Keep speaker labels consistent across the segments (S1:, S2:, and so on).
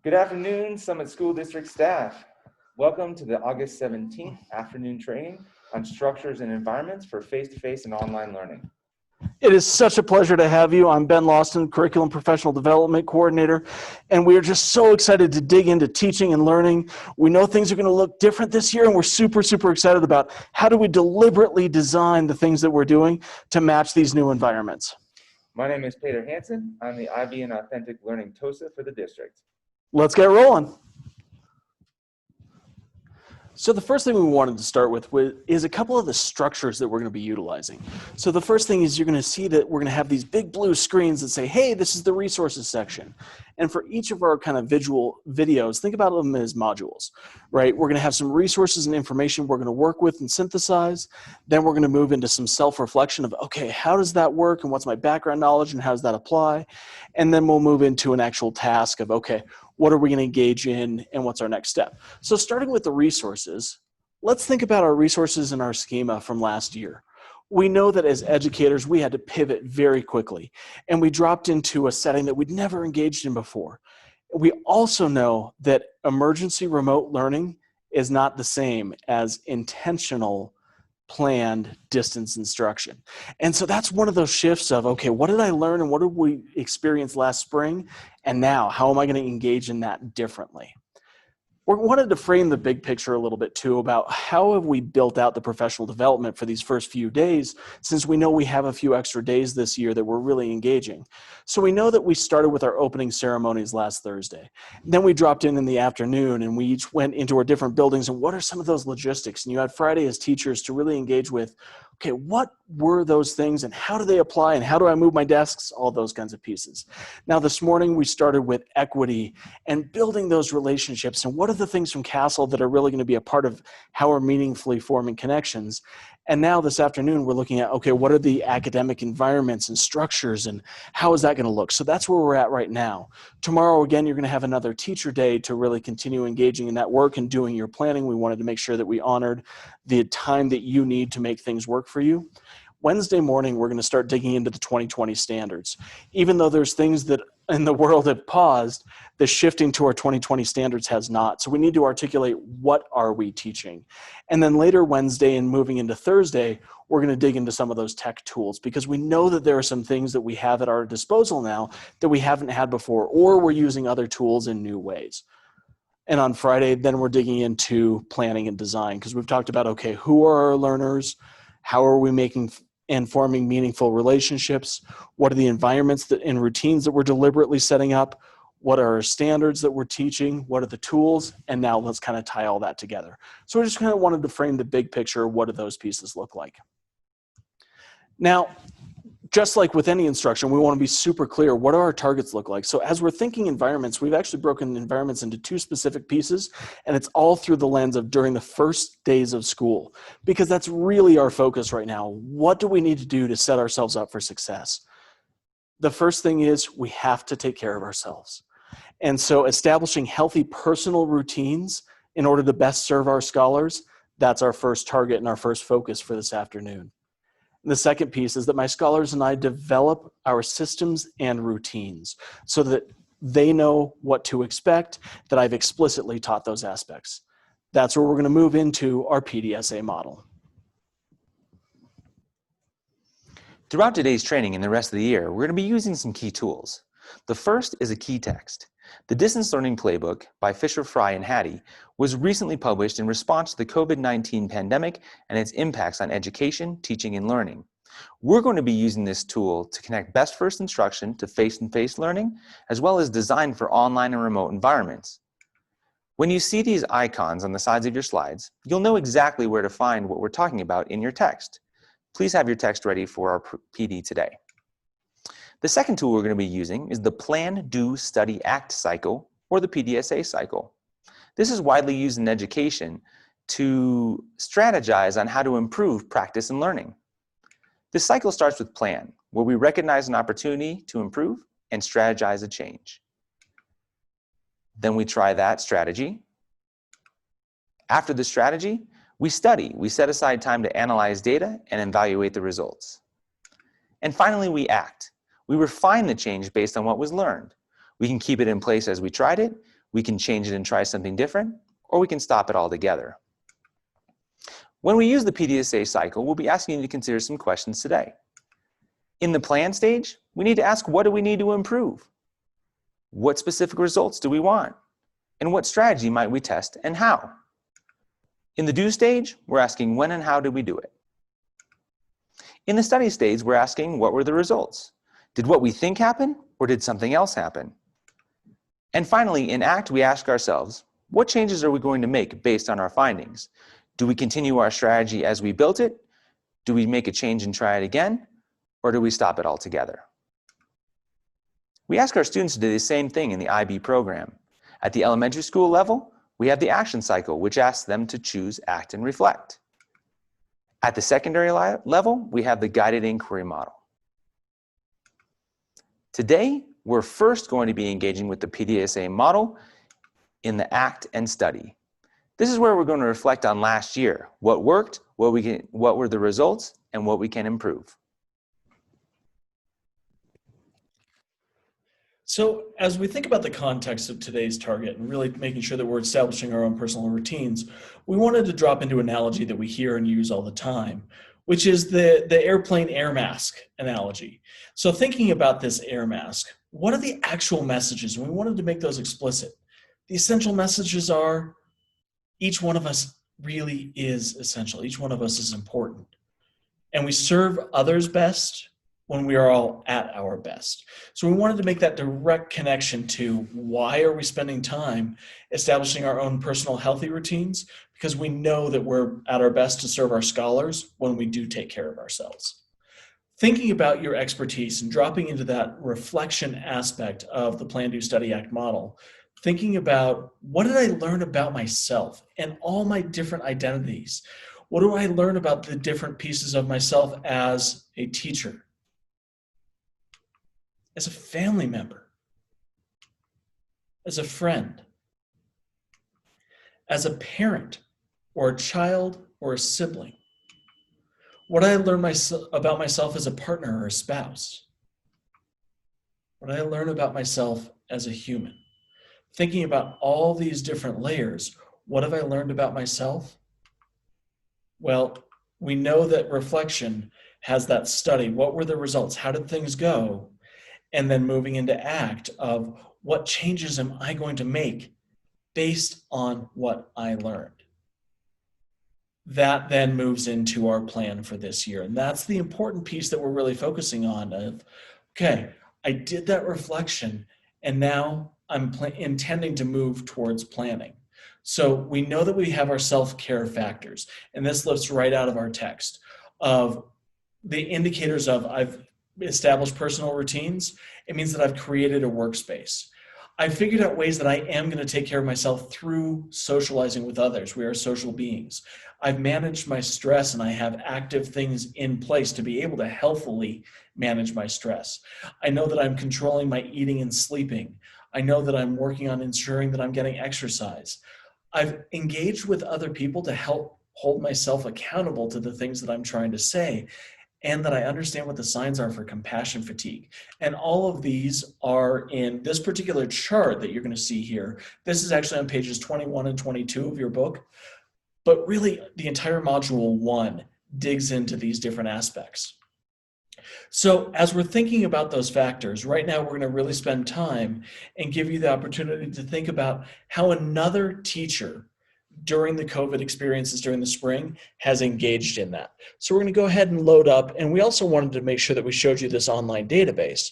S1: Good afternoon, Summit School District staff. Welcome to the August 17th afternoon training on structures and environments for face-to-face and online learning.
S2: It is such a pleasure to have you. I'm Ben Lawson, Curriculum Professional Development Coordinator, and we are just so excited to dig into teaching and learning. We know things are going to look different this year, and we're super excited about how do we deliberately design the things that we're doing to match these new environments.
S1: My name is Peter Hansen. I'm the IB and Authentic Learning TOSA for the district.
S2: Let's get rolling. So the first thing we wanted to start with is a couple of the structures that we're going to be utilizing. So the first thing is you're going to see that we're going to have these big blue screens that say, hey, this is the resources section. And for each of our kind of visual videos, think about them as modules, right? We're going to have some resources and information we're going to work with and synthesize. Then we're going to move into some self-reflection of, okay, how does that work and what's my background knowledge and how does that apply? And then we'll move into an actual task of, okay, what are we going to engage in and what's our next step? So starting with the resources, let's think about our resources and our schema from last year. We know that as educators, we had to pivot very quickly, and we dropped into a setting that we'd never engaged in before. We also know that emergency remote learning is not the same as intentional planned distance instruction. And so that's one of those shifts of, okay, what did I learn and what did we experience last spring? And now, how am I going to engage in that differently? We wanted to frame the big picture a little bit too about how have we built out the professional development for these first few days, since we know we have a few extra days this year that we're really engaging. So we know that we started with our opening ceremonies last Thursday. Then we dropped in the afternoon and we each went into our different buildings and what are some of those logistics? And you had Friday as teachers to really engage with, okay, what were those things and how do they apply and how do I move my desks? All those kinds of pieces. Now this morning we started with equity and building those relationships and what are the things from Castle that are really going to be a part of how we're meaningfully forming connections. And now this afternoon we're looking at, okay, what are the academic environments and structures and how is that going to look? So that's where we're at right now. Tomorrow again, you're going to have another teacher day to really continue engaging in that work and doing your planning. We wanted to make sure that we honored the time that you need to make things work for you. Wednesday morning, we're going to start digging into the 2020 standards. Even though there's things that in the world have paused, the shifting to our 2020 standards has not. So we need to articulate what are we teaching. And then later Wednesday and moving into Thursday, we're going to dig into some of those tech tools because we know that there are some things that we have at our disposal now that we haven't had before, or we're using other tools in new ways. And on Friday, then we're digging into planning and design because we've talked about, okay, who are our learners? How are we making and forming meaningful relationships? What are the environments that and routines that we're deliberately setting up? What are our standards that we're teaching? What are the tools? And now let's kind of tie all that together. So we just kind of wanted to frame the big picture. What do those pieces look like? Now, just like with any instruction, we want to be super clear. What do our targets look like? So as we're thinking environments, we've actually broken environments into two specific pieces, and it's all through the lens of during the first days of school, because that's really our focus right now. What do we need to do to set ourselves up for success? The first thing is we have to take care of ourselves. And so establishing healthy personal routines in order to best serve our scholars, that's our first target and our first focus for this afternoon. And the second piece is that my scholars and I develop our systems and routines so that they know what to expect, that I've explicitly taught those aspects. That's where we're going to move into our PDSA model.
S3: Throughout today's training and the rest of the year, we're going to be using some key tools. The first is a key text. The Distance Learning Playbook by Fisher, Fry, and Hattie was recently published in response to the COVID-19 pandemic and its impacts on education, teaching, and learning. We're going to be using this tool to connect best first instruction to face-to-face learning, as well as design for online and remote environments. When you see these icons on the sides of your slides, you'll know exactly where to find what we're talking about in your text. Please have your text ready for our PD today. The second tool we're going to be using is the Plan, Do, Study, Act cycle, or the PDSA cycle. This is widely used in education to strategize on how to improve practice and learning. This cycle starts with plan, where we recognize an opportunity to improve and strategize a change. Then we try that strategy. After the strategy, we study. We set aside time to analyze data and evaluate the results. And finally, we act. We refine the change based on what was learned. We can keep it in place as we tried it. We can change it and try something different, or we can stop it altogether. When we use the PDSA cycle, we'll be asking you to consider some questions today. In the plan stage, we need to ask, what do we need to improve? What specific results do we want? And what strategy might we test and how? In the do stage, we're asking when and how did we do it? In the study stage, we're asking, what were the results? Did what we think happen, or did something else happen? And finally, in ACT, we ask ourselves, what changes are we going to make based on our findings? Do we continue our strategy as we built it? Do we make a change and try it again? Or do we stop it altogether? We ask our students to do the same thing in the IB program. At the elementary school level, we have the action cycle, which asks them to choose, act, and reflect. At the secondary level, we have the guided inquiry model. Today, we're first going to be engaging with the PDSA model in the act and study. This is where we're going to reflect on last year, what worked, what were the results, and what we can improve.
S2: So as we think about the context of today's target and really making sure that we're establishing our own personal routines, we wanted to drop into an analogy that we hear and use all the time, which is the airplane air mask analogy. So thinking about this air mask, what are the actual messages? And we wanted to make those explicit. The essential messages are each one of us really is essential. Each one of us is important. And we serve others best when we are all at our best. So we wanted to make that direct connection to why are we spending time establishing our own personal healthy routines? Because we know that we're at our best to serve our scholars when we do take care of ourselves. Thinking about your expertise and dropping into that reflection aspect of the Plan, Do, Study, Act model, thinking about what did I learn about myself and all my different identities? What do I learn about the different pieces of myself as a teacher, as a family member, as a friend, as a parent or a child or a sibling? What did I learn about myself as a partner or a spouse? What did I learn about myself as a human? Thinking about all these different layers, what have I learned about myself? Well, we know that reflection has that study. What were the results? How did things go? And then moving into ACT of what changes am I going to make based on what I learned? That then moves into our plan for this year. And that's the important piece that we're really focusing on of, okay, I did that reflection and now I'm intending to move towards planning. So we know that we have our self-care factors, and this lifts right out of our text of the indicators of I've established personal routines. It means that I've created a workspace. I've figured out ways that I am going to take care of myself through socializing with others. We are social beings. I've managed my stress and I have active things in place to be able to healthily manage my stress. I know that I'm controlling my eating and sleeping. I know that I'm working on ensuring that I'm getting exercise. I've engaged with other people to help hold myself accountable to the things that I'm trying to say, and that I understand what the signs are for compassion fatigue. And all of these are in this particular chart that you're going to see here. This is actually on pages 21 and 22 of your book, but really the entire module 1 digs into these different aspects. So as we're thinking about those factors, right now we're going to really spend time and give you the opportunity to think about how another teacher during the COVID experiences during the spring has engaged in that. So we're going to go ahead and load up. And we also wanted to make sure that we showed you this online database,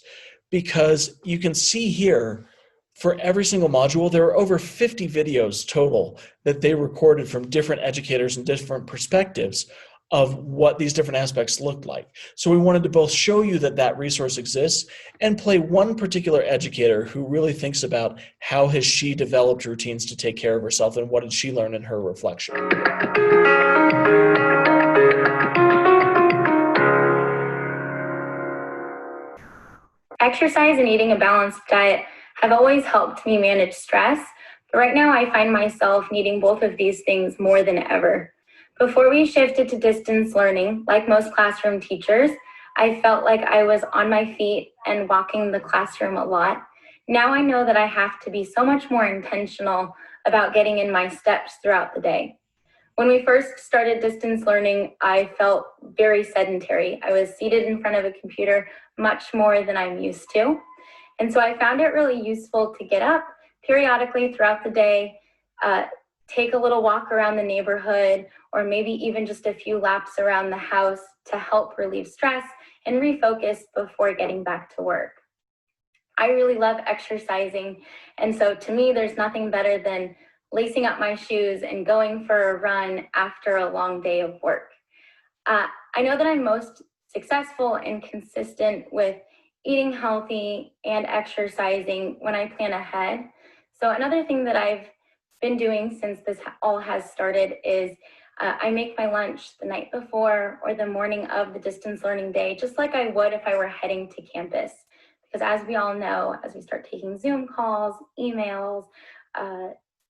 S2: because you can see here for every single module, there are over 50 videos total that they recorded from different educators and different perspectives of what these different aspects looked like. So we wanted to both show you that that resource exists and play one particular educator who really thinks about how has she developed routines to take care of herself and what did she learn in her reflection.
S4: Exercise and eating a balanced diet have always helped me manage stress, but right now I find myself needing both of these things more than ever. Before we shifted to distance learning, like most classroom teachers, I felt like I was on my feet and walking the classroom a lot. Now I know that I have to be so much more intentional about getting in my steps throughout the day. When we first started distance learning, I felt very sedentary. I was seated in front of a computer much more than I'm used to. And so I found it really useful to get up periodically throughout the day, take a little walk around the neighborhood, or maybe even just a few laps around the house to help relieve stress and refocus before getting back to work. I really love exercising. And so to me, there's nothing better than lacing up my shoes and going for a run after a long day of work. I know that I'm most successful and consistent with eating healthy and exercising when I plan ahead. So another thing that I've been doing since this all has started is I make my lunch the night before or the morning of the distance learning day, just like I would if I were heading to campus. Because as we all know, as we start taking Zoom calls, emails,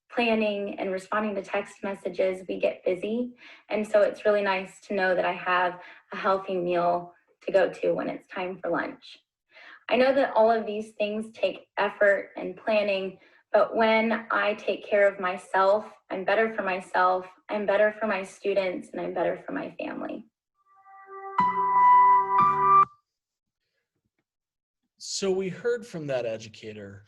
S4: planning and responding to text messages, we get busy. And so it's really nice to know that I have a healthy meal to go to when it's time for lunch. I know that all of these things take effort and planning, but when I take care of myself, I'm better for myself, I'm better for my students, and I'm better for my family.
S2: So we heard from that educator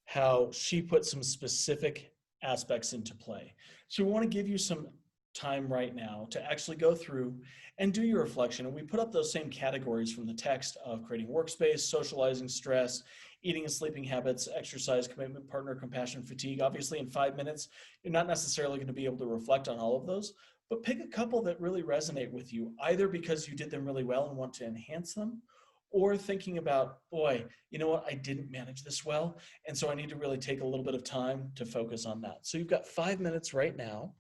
S2: how she put some specific aspects into play. So we want to give you some time right now to actually go through and do your reflection. And we put up those same categories from the text of creating workspace, socializing, stress, eating and sleeping habits, exercise, commitment, partner, compassion, fatigue. Obviously, in 5 minutes, you're not necessarily going to be able to reflect on all of those, but pick a couple that really resonate with you, either because you did them really well and want to enhance them, or thinking about, boy, you know what, I didn't manage this well, and so I need to really take a little bit of time to focus on that. So you've got 5 minutes right now.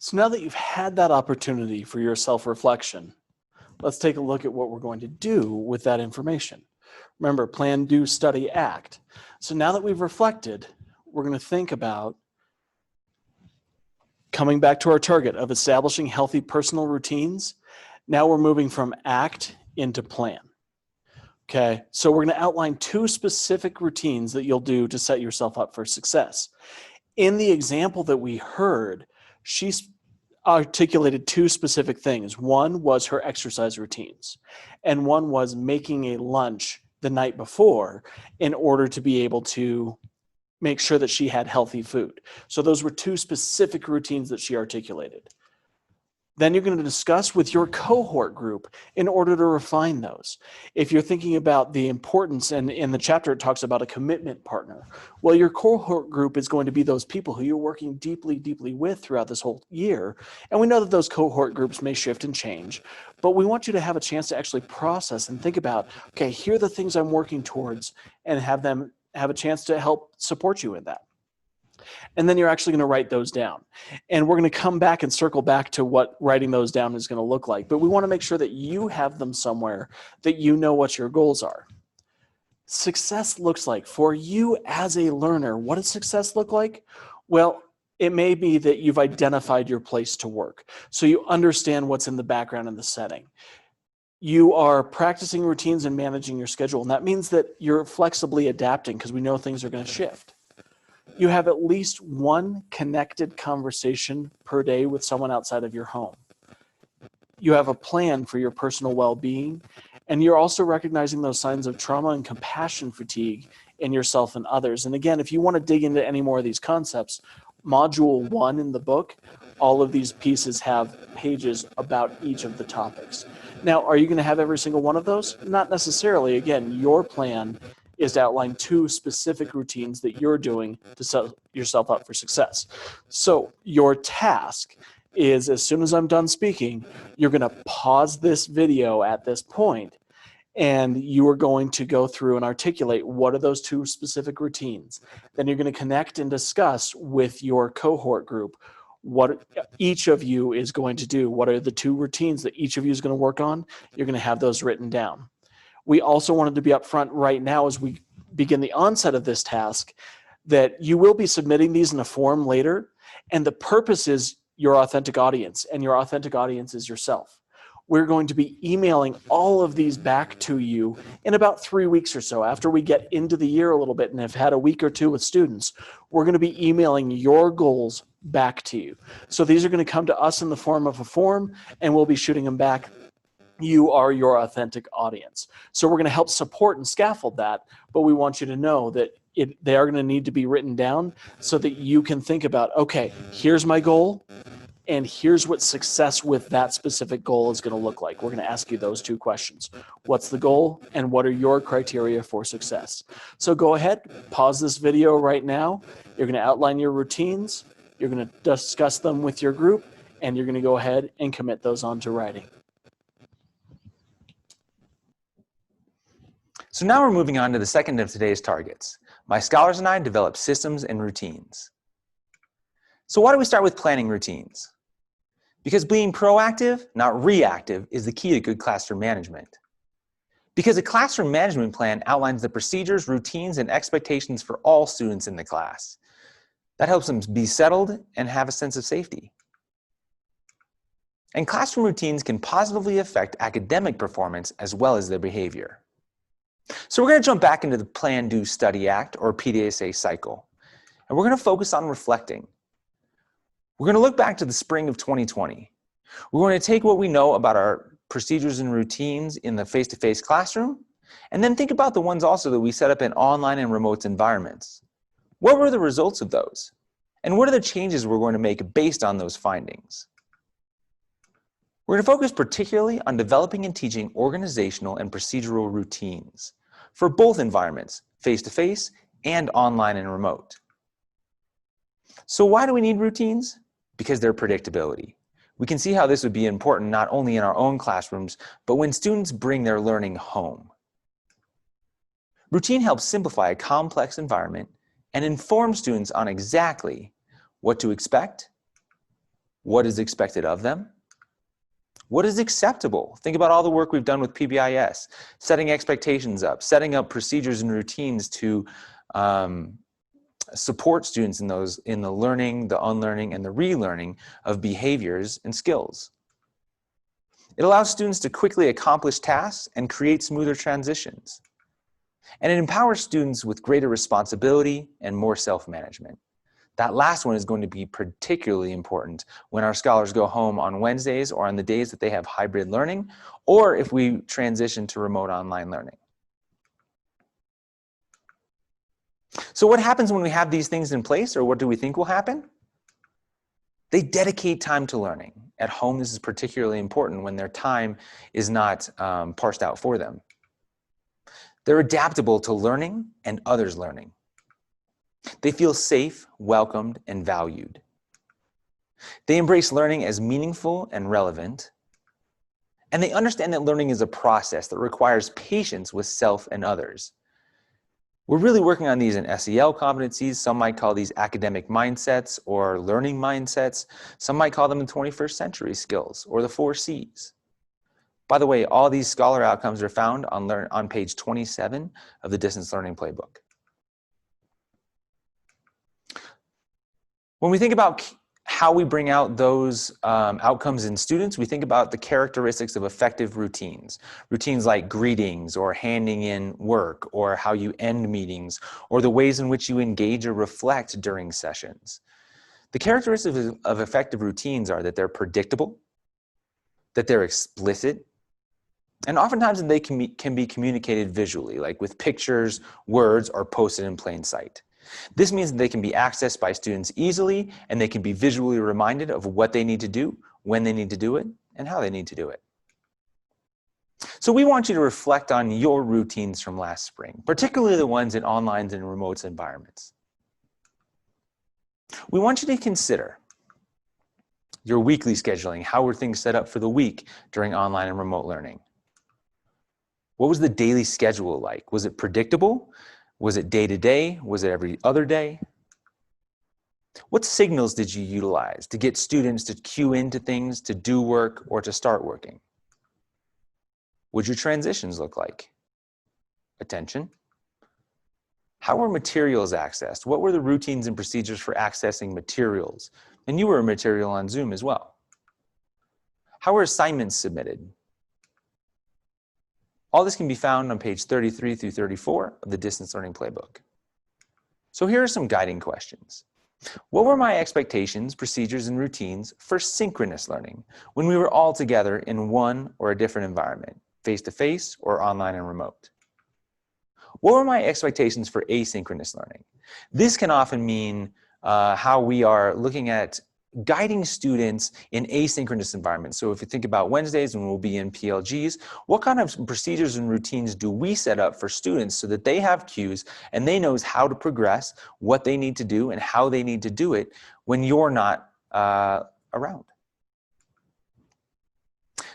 S2: So now that you've had that opportunity for your self-reflection, let's take a look at what we're going to do with that information. Remember, plan, do, study, act. So now that we've reflected, we're going to think about coming back to our target of establishing healthy personal routines. Now we're moving from act into plan. Okay, so we're going to outline 2 specific routines that you'll do to set yourself up for success. In the example that we heard, she articulated 2 specific things. One was her exercise routines, and one was making a lunch the night before in order to be able to make sure that she had healthy food. So those were 2 specific routines that she articulated. Then you're going to discuss with your cohort group in order to refine those. If you're thinking about the importance, and in the chapter it talks about a commitment partner, well, your cohort group is going to be those people who you're working deeply, deeply with throughout this whole year. And we know that those cohort groups may shift and change, but we want you to have a chance to actually process and think about, okay, here are the things I'm working towards, and have them have a chance to help support you in that. And then you're actually going to write those down. And we're going to come back and circle back to what writing those down is going to look like. But we want to make sure that you have them somewhere, that you know what your goals are. Success looks like, for you as a learner, what does success look like? Well, it may be that you've identified your place to work, so you understand what's in the background and the setting. You are practicing routines and managing your schedule, and that means that you're flexibly adapting because we know things are going to shift. You have at least 1 connected conversation per day with someone outside of your home. You have a plan for your personal well-being, and you're also recognizing those signs of trauma and compassion fatigue in yourself and others. And again, if you want to dig into any more of these concepts, Module 1 in the book, all of these pieces have pages about each of the topics. Now, are you going to have every single one of those? Not necessarily. Again, your plan is to outline 2 specific routines that you're doing to set yourself up for success. So your task is, as soon as I'm done speaking, you're going to pause this video at this point, and you are going to go through and articulate what are those 2 specific routines. Then you're going to connect and discuss with your cohort group what each of you is going to do. What are the 2 routines that each of you is going to work on? You're going to have those written down. We also wanted to be upfront right now as we begin the onset of this task that you will be submitting these in a form later, and the purpose is your authentic audience, and your authentic audience is yourself. We're going to be emailing all of these back to you in about 3 weeks or so. After we get into the year a little bit and have had a week or 2 with students, we're going to be emailing your goals back to you. So these are going to come to us in the form of a form, and we'll be shooting them back. You are your authentic audience. So we're going to help support and scaffold that, but we want you to know that they are going to need to be written down so that you can think about, okay, here's my goal, and here's what success with that specific goal is going to look like. We're going to ask you those 2 questions. What's the goal, and what are your criteria for success? So go ahead, pause this video right now. You're going to outline your routines. You're going to discuss them with your group, and you're going to go ahead and commit those onto writing.
S3: So now we're moving on to the second of today's targets. My scholars and I develop systems and routines. So why do we start with planning routines? Because being proactive, not reactive, is the key to good classroom management. Because a classroom management plan outlines the procedures, routines, and expectations for all students in the class. That helps them be settled and have a sense of safety. And classroom routines can positively affect academic performance as well as their behavior. So we're going to jump back into the Plan, Do, Study, Act, or PDSA cycle. And we're going to focus on reflecting. We're going to look back to the spring of 2020. We're going to take what we know about our procedures and routines in the face-to-face classroom, and then think about the ones also that we set up in online and remote environments. What were the results of those? And what are the changes we're going to make based on those findings? We're going to focus particularly on developing and teaching organizational and procedural routines for both environments, face-to-face and online and remote. So why do we need routines? Because they're predictability. We can see how this would be important not only in our own classrooms, but when students bring their learning home. Routine helps simplify a complex environment and inform students on exactly what to expect, what is expected of them, what is acceptable. Think about all the work we've done with PBIS, setting expectations up, setting up procedures and routines to support students in the learning, the unlearning, and the relearning of behaviors and skills. It allows students to quickly accomplish tasks and create smoother transitions. And it empowers students with greater responsibility and more self-management. That last one is going to be particularly important when our scholars go home on Wednesdays or on the days that they have hybrid learning, or if we transition to remote online learning. So what happens when we have these things in place, or what do we think will happen? They dedicate time to learning. At home, this is particularly important when their time is not parsed out for them. They're adaptable to learning and others learning. They feel safe, welcomed, and valued. They embrace learning as meaningful and relevant. And they understand that learning is a process that requires patience with self and others. We're really working on these in SEL competencies. Some might call these academic mindsets or learning mindsets. Some might call them the 21st century skills or the 4 C's. By the way, all these scholar outcomes are found on page 27 of the Distance Learning Playbook. When we think about how we bring out those outcomes in students, we think about the characteristics of effective routines. Routines like greetings or handing in work, or how you end meetings, or the ways in which you engage or reflect during sessions. The characteristics of effective routines are that they're predictable, that they're explicit, and oftentimes they can be communicated visually, like with pictures, words, or posted in plain sight. This means that they can be accessed by students easily, and they can be visually reminded of what they need to do, when they need to do it, and how they need to do it. So we want you to reflect on your routines from last spring, particularly the ones in online and remote environments. We want you to consider your weekly scheduling. How were things set up for the week during online and remote learning? What was the daily schedule like? Was it predictable? Was it day-to-day? Was it every other day? What signals did you utilize to get students to cue into things, to do work, or to start working? What did your transitions look like? Attention. How were materials accessed? What were the routines and procedures for accessing materials? And you were a material on Zoom as well. How were assignments submitted? All this can be found on page 33 through 34 of the Distance Learning Playbook. So here are some guiding questions. What were my expectations, procedures, and routines for synchronous learning when we were all together in one or a different environment, face-to-face or online and remote? What were my expectations for asynchronous learning? This can often mean how we are looking at guiding students in asynchronous environments. So if you think about Wednesdays when we'll be in PLGs, what kind of procedures and routines do we set up for students so that they have cues and they know how to progress, what they need to do, and how they need to do it when you're not around?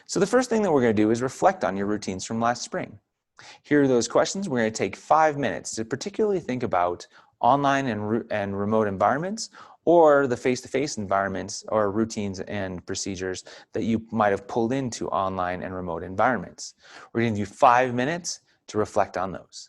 S3: So the first thing that we're going to do is reflect on your routines from last spring. Here are those questions. We're going to take 5 minutes to particularly think about online and remote environments, or the face-to-face environments or routines and procedures that you might have pulled into online and remote environments. We're going to do 5 minutes to reflect on those.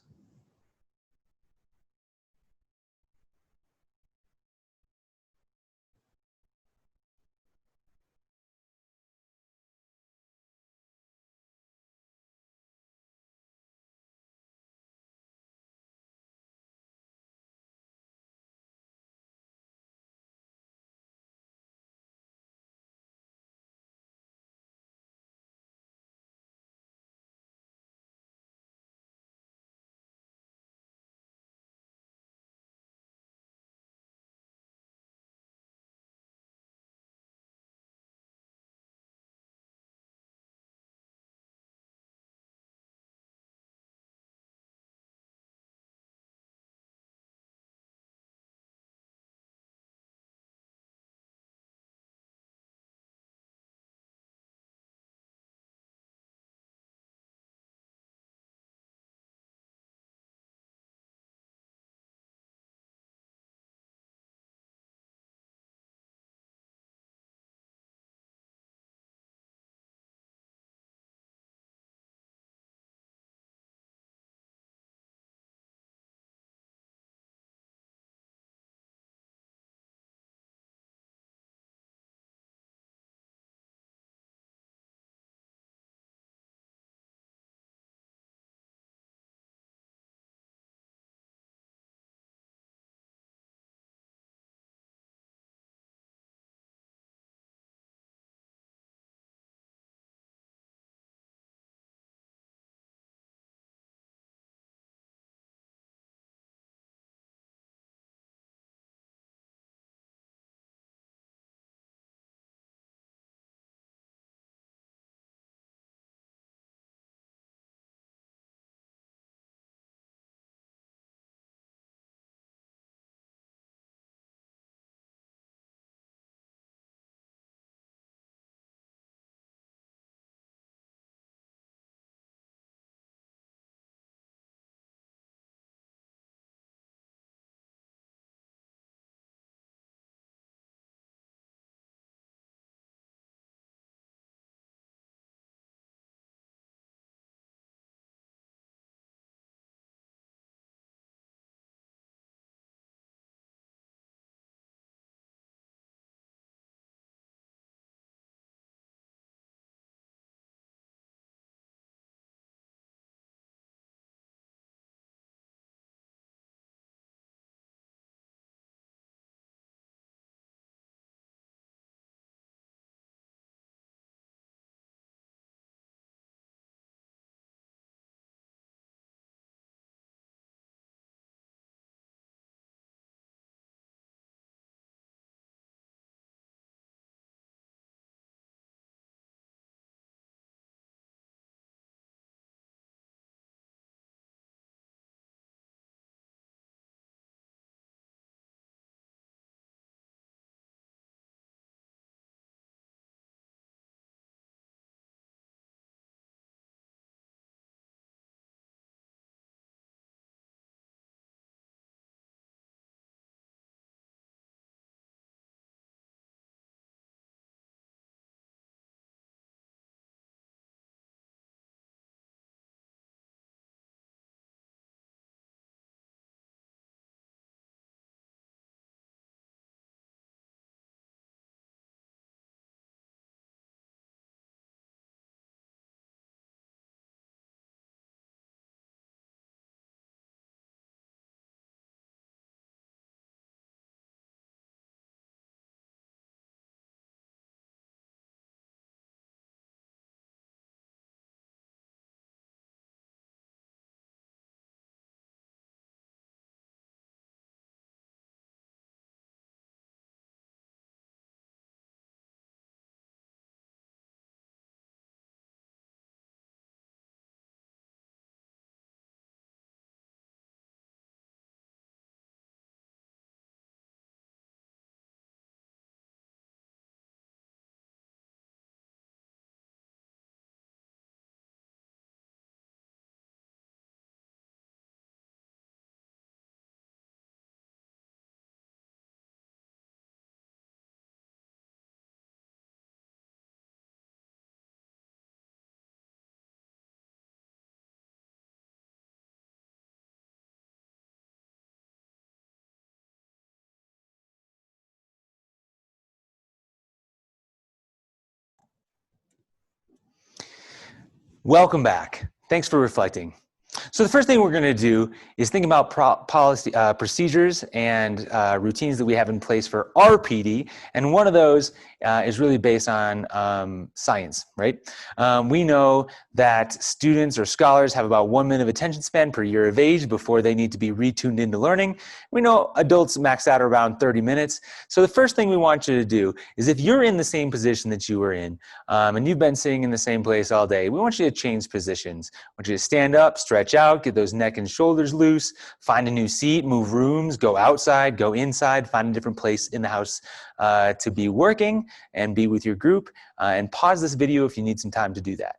S3: Welcome back. Thanks for reflecting. So the first thing we're going to do is think about policy, procedures and routines that we have in place for our PD. And one of those is really based on science, right? We know that students or scholars have about 1 minute of attention span per year of age before they need to be retuned into learning. We know adults max out around 30 minutes. So the first thing we want you to do is, if you're in the same position that you were in and you've been sitting in the same place all day, we want you to change positions. I want you to stand up, stretch out, get those neck and shoulders loose, find a new seat, move rooms, go outside, go inside, find a different place in the house to be working and be with your group, and pause this video if you need some time to do that.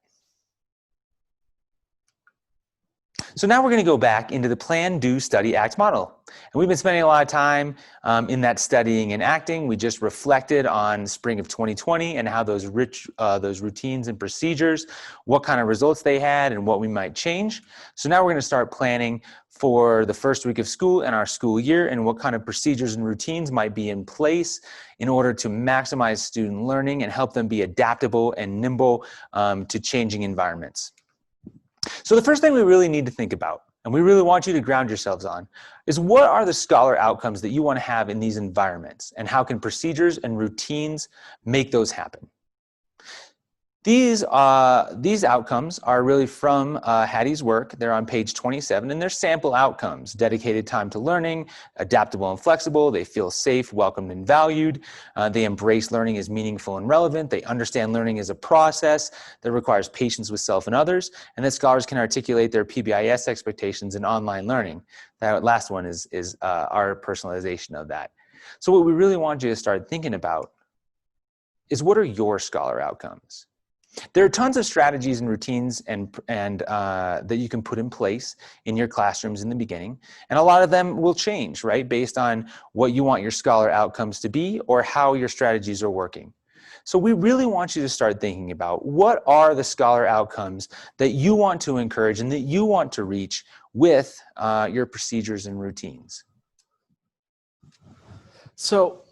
S3: So now we're going to go back into the plan, do, study, act model. And we've been spending a lot of time in that studying and acting. We just reflected on spring of 2020 and how those routines and procedures, what kind of results they had and what we might change. So now we're going to start planning for the first week of school and our school year, and what kind of procedures and routines might be in place in order to maximize student learning and help them be adaptable and nimble to changing environments. So the first thing we really need to think about, and we really want you to ground yourselves on, is what are the scholar outcomes that you want to have in these environments, and how can procedures and routines make those happen? These outcomes are really from Hattie's work. They're on page 27, and they're sample outcomes: dedicated time to learning, adaptable and flexible, they feel safe, welcomed, and valued, they embrace learning as meaningful and relevant, they understand learning as a process that requires patience with self and others, and that scholars can articulate their PBIS expectations in online learning. That last one is our personalization of that. So what we really want you to start thinking about is, what are your scholar outcomes? There are tons of strategies and routines and that you can put in place in your classrooms in the beginning, and a lot of them will change, right, based on what you want your scholar outcomes to be or how your strategies are working. So we really want you to start thinking about, what are the scholar outcomes that you want to encourage and that you want to reach with your procedures and routines.
S2: So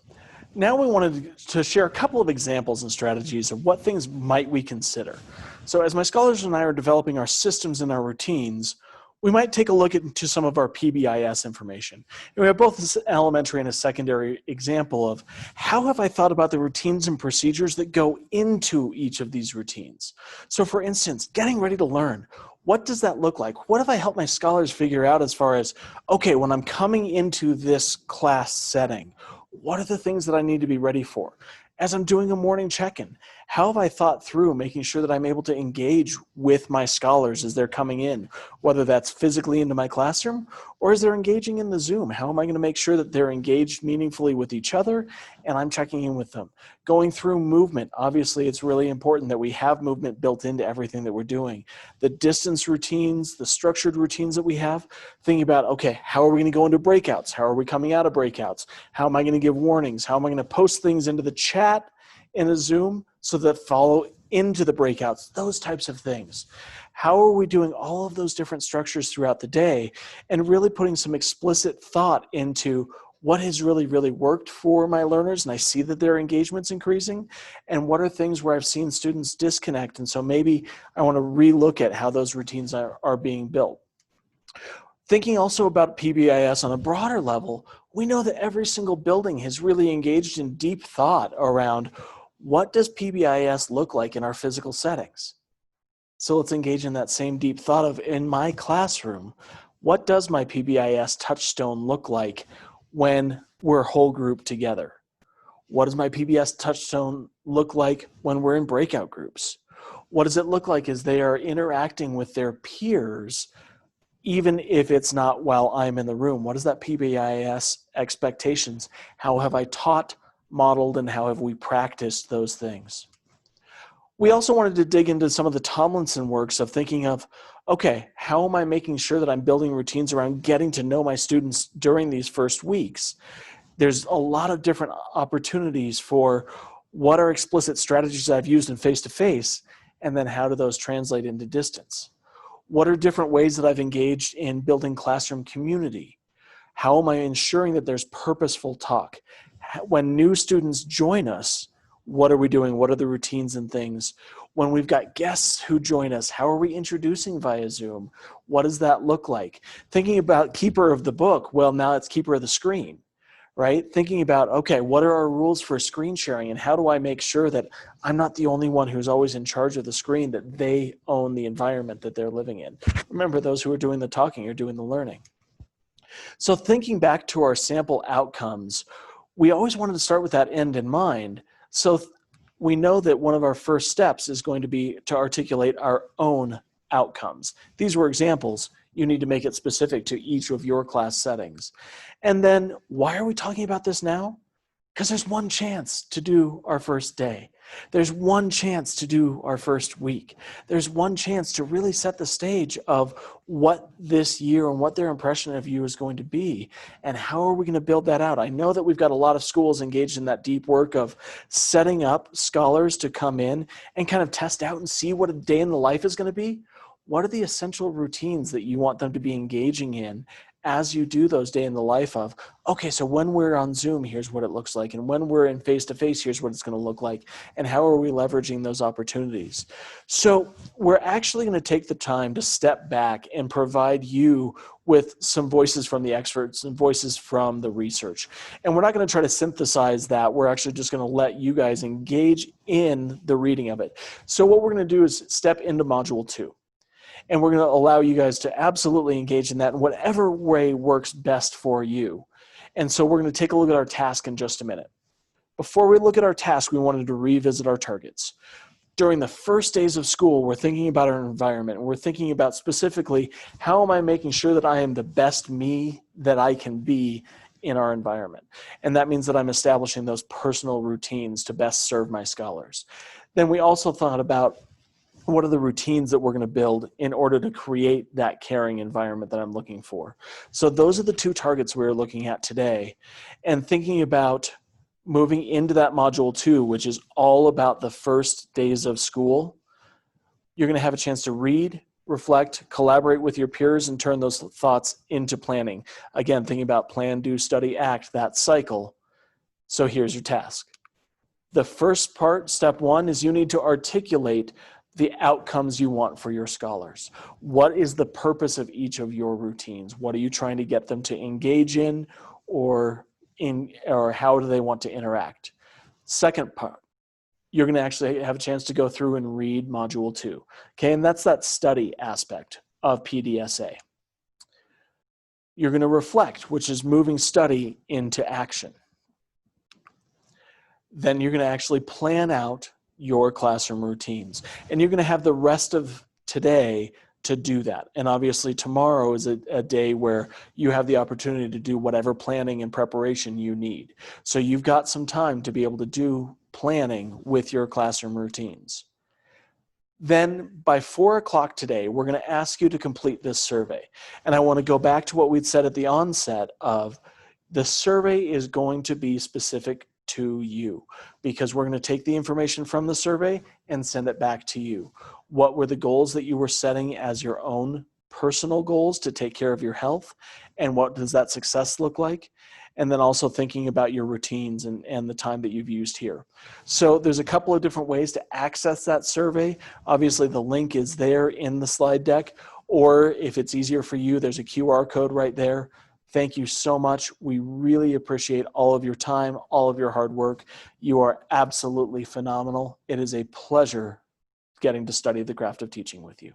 S2: now we wanted to share a couple of examples and strategies of what things might we consider. So as my scholars and I are developing our systems and our routines, we might take a look into some of our PBIS information. And we have both an elementary and a secondary example of, how have I thought about the routines and procedures that go into each of these routines? So for instance, getting ready to learn. What does that look like? What have I helped my scholars figure out as far as, okay, when I'm coming into this class setting, what are the things that I need to be ready for? As I'm doing a morning check-in, how have I thought through making sure that I'm able to engage with my scholars as they're coming in, whether that's physically into my classroom or as they're engaging in the Zoom? How am I going to make sure that they're engaged meaningfully with each other and I'm checking in with them? Going through movement, obviously it's really important that we have movement built into everything that we're doing. The distance routines, the structured routines that we have, thinking about, okay, how are we going to go into breakouts? How are we coming out of breakouts? How am I going to give warnings? How am I going to post things into the chat in a Zoom so that follow into the breakouts? Those types of things. How are we doing all of those different structures throughout the day, and really putting some explicit thought into what has really, really worked for my learners, and I see that their engagement's increasing, and what are things where I've seen students disconnect, and so maybe I want to relook at how those routines are being built. Thinking also about PBIS on a broader level, we know that every single building has really engaged in deep thought around, what does PBIS look like in our physical settings? So let's engage in that same deep thought of, in my classroom, what does my PBIS touchstone look like when we're whole group together? What does my PBIS touchstone look like when we're in breakout groups? What does it look like as they are interacting with their peers, even if it's not while I'm in the room? What is that PBIS expectations? How have I taught, modeled, and how have we practiced those things? We also wanted to dig into some of the Tomlinson works of thinking of, okay, how am I making sure that I'm building routines around getting to know my students during these first weeks? There's a lot of different opportunities for what are explicit strategies I've used in face-to-face, and then how do those translate into distance? What are different ways that I've engaged in building classroom community? How am I ensuring that there's purposeful talk? When new students join us, what are we doing? What are the routines and things? When we've got guests who join us, how are we introducing via Zoom? What does that look like? Thinking about keeper of the book, well, now it's keeper of the screen, right? Thinking about, okay, what are our rules for screen sharing, and how do I make sure that I'm not the only one who's always in charge of the screen, that they own the environment that they're living in? Remember, those who are doing the talking are doing the learning. So thinking back to our sample outcomes, we always wanted to start with that end in mind. So we know that one of our first steps is going to be to articulate our own outcomes. These were examples. You need to make it specific to each of your class settings. And then why are we talking about this now? Because there's one chance to do our first day. There's one chance to do our first week. There's one chance to really set the stage of what this year and what their impression of you is going to be, and how are we going to build that out. I know that we've got a lot of schools engaged in that deep work of setting up scholars to come in and kind of test out and see what a day in the life is going to be. What are the essential routines that you want them to be engaging in as you do those day in the life of, okay, so when we're on Zoom, here's what it looks like. And when we're in face-to-face, here's what it's going to look like. And how are we leveraging those opportunities? So we're actually going to take the time to step back and provide you with some voices from the experts and voices from the research. And we're not going to try to synthesize that. We're actually just going to let you guys engage in the reading of it. So what we're going to do is step into Module 2. And we're going to allow you guys to absolutely engage in that in whatever way works best for you. And so we're going to take a look at our task in just a minute. Before we look at our task, we wanted to revisit our targets. During the first days of school, we're thinking about our environment. We're thinking about specifically, how am I making sure that I am the best me that I can be in our environment? And that means that I'm establishing those personal routines to best serve my scholars. Then we also thought about, what are the routines that we're going to build in order to create that caring environment that I'm looking for? So those are the two targets we're looking at today. And thinking about moving into that Module 2, which is all about the first days of school, you're going to have a chance to read, reflect, collaborate with your peers, and turn those thoughts into planning. Again, thinking about plan, do, study, act, that cycle. So here's your task. The first part, step 1, is you need to articulate the outcomes you want for your scholars. What is the purpose of each of your routines? What are you trying to get them to engage in, or how do they want to interact? Second part, you're going to actually have a chance to go through and read Module 2. Okay, and that's that study aspect of PDSA. You're going to reflect, which is moving study into action. Then you're going to actually plan out your classroom routines. And you're going to have the rest of today to do that. And obviously tomorrow is a day where you have the opportunity to do whatever planning and preparation you need. So you've got some time to be able to do planning with your classroom routines. Then by 4 o'clock today, we're going to ask you to complete this survey. And I want to go back to what we'd said at the onset of, the survey is going to be specific to you, because we're going to take the information from the survey and send it back to you. What were the goals that you were setting as your own personal goals to take care of your health, and what does that success look like? And then also thinking about your routines and the time that you've used here. So there's a couple of different ways to access that survey. Obviously the link is there in the slide deck, or if it's easier for you, there's a QR code right there. Thank you so much. We really appreciate all of your time, all of your hard work. You are absolutely phenomenal. It is a pleasure getting to study the craft of teaching with you.